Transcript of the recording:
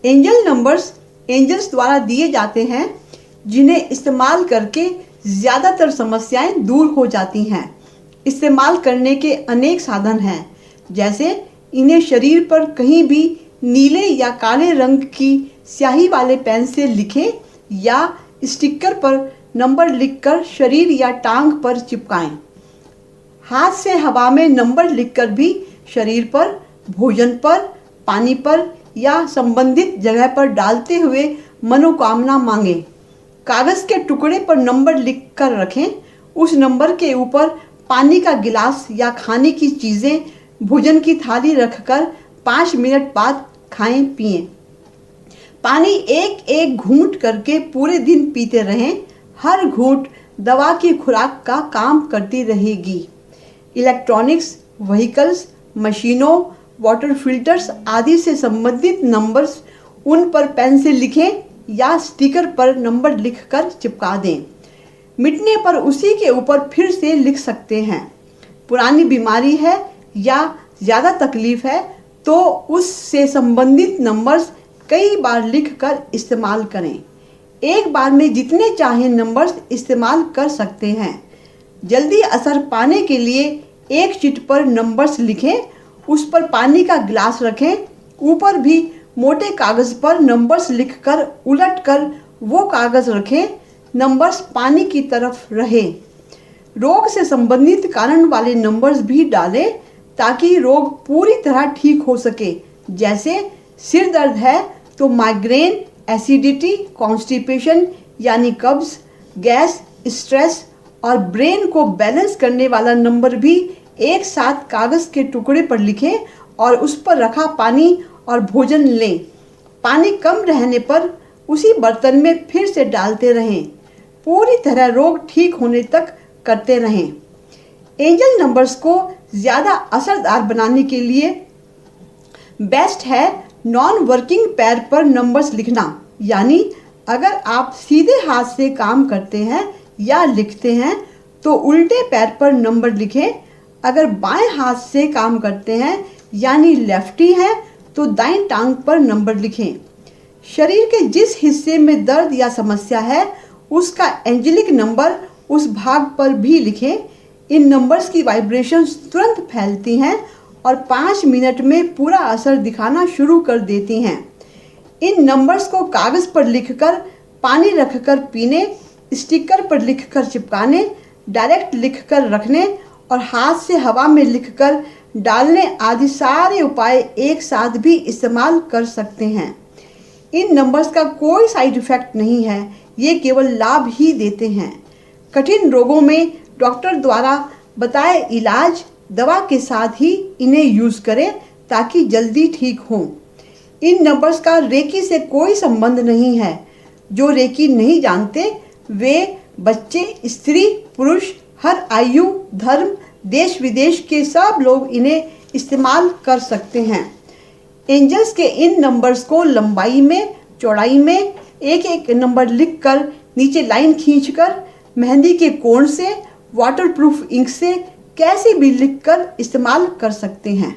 Angel numbers angels द्वारा दिए जाते हैं, जिन्हें इस्तेमाल करके ज़्यादातर समस्याएं दूर हो जाती हैं। इस्तेमाल करने के अनेक साधन हैं, जैसे इन्हें शरीर पर कहीं भी नीले या काले रंग की स्याही वाले पेन से लिखें या स्टिकर पर नंबर लिखकर शरीर या टांग पर चिपकाएं। हाथ से हवा में नंबर लिखकर भी शरीर पर, भोजन पर, पानी पर या संबंधित जगह पर डालते हुए मनोकामना मांगें। कागज़ के टुकड़े पर नंबर लिख कर रखें। उस नंबर के ऊपर पानी का गिलास या खाने की चीज़ें, भोजन की थाली रखकर 5 मिनट बाद खाएं पिएं। पानी एक एक घूंट करके पूरे दिन पीते रहें। हर घूंट दवा की खुराक का काम करती रहेगी। इलेक्ट्रॉनिक्स, व्हीकल्स, मशीनों, वाटर फिल्टर्स आदि से संबंधित नंबर्स उन पर पेन से लिखें या स्टिकर पर नंबर लिखकर चिपका दें। मिटने पर उसी के ऊपर फिर से लिख सकते हैं। पुरानी बीमारी है या ज़्यादा तकलीफ है तो उससे संबंधित नंबर्स कई बार लिखकर इस्तेमाल करें। एक बार में जितने चाहे नंबर्स इस्तेमाल कर सकते हैं। जल्दी असर पाने के लिए एक शीट पर नंबर्स लिखें, उस पर पानी का गिलास रखें, ऊपर भी मोटे कागज़ पर नंबर्स लिखकर उलटकर वो कागज़ रखें। नंबर्स पानी की तरफ रहें। रोग से संबंधित कारण वाले नंबर्स भी डालें ताकि रोग पूरी तरह ठीक हो सके। जैसे सिर दर्द है तो माइग्रेन, एसिडिटी, कॉन्स्टिपेशन यानी कब्ज, गैस, स्ट्रेस और ब्रेन को बैलेंस करने वाला नंबर भी एक साथ कागज़ के टुकड़े पर लिखें और उस पर रखा पानी और भोजन लें। पानी कम रहने पर उसी बर्तन में फिर से डालते रहें। पूरी तरह रोग ठीक होने तक करते रहें। एंजल नंबर्स को ज़्यादा असरदार बनाने के लिए बेस्ट है नॉन वर्किंग पैर पर नंबर्स लिखना। यानी अगर आप सीधे हाथ से काम करते हैं या लिखते हैं तो उल्टे पैर पर नंबर लिखें। अगर बाएं हाथ से काम करते हैं यानी लेफ्टी हैं तो दाईं टांग पर नंबर लिखें। शरीर के जिस हिस्से में दर्द या समस्या है उसका एंजेलिक नंबर उस भाग पर भी लिखें। इन नंबर्स की वाइब्रेशंस तुरंत फैलती हैं और 5 मिनट में पूरा असर दिखाना शुरू कर देती हैं। इन नंबर्स को कागज़ पर लिखकर, पानी रखकर पीने, स्टिकर पर लिखकर चिपकाने, डायरेक्ट लिखकर रखने और हाथ से हवा में लिखकर डालने आदि सारे उपाय एक साथ भी इस्तेमाल कर सकते हैं। इन नंबर्स का कोई साइड इफ़ेक्ट नहीं है, ये केवल लाभ ही देते हैं। कठिन रोगों में डॉक्टर द्वारा बताए इलाज दवा के साथ ही इन्हें यूज़ करें ताकि जल्दी ठीक हों। इन नंबर्स का रेकी से कोई संबंध नहीं है। जो रेकी नहीं जानते वे बच्चे, स्त्री, पुरुष, हर आयु, धर्म, देश विदेश के सब लोग इन्हें इस्तेमाल कर सकते हैं। एंजल्स के इन नंबर्स को लंबाई में, चौड़ाई में एक एक नंबर लिखकर नीचे लाइन खींचकर मेहंदी के कोण से, वाटरप्रूफ इंक से कैसे भी लिखकर इस्तेमाल कर सकते हैं।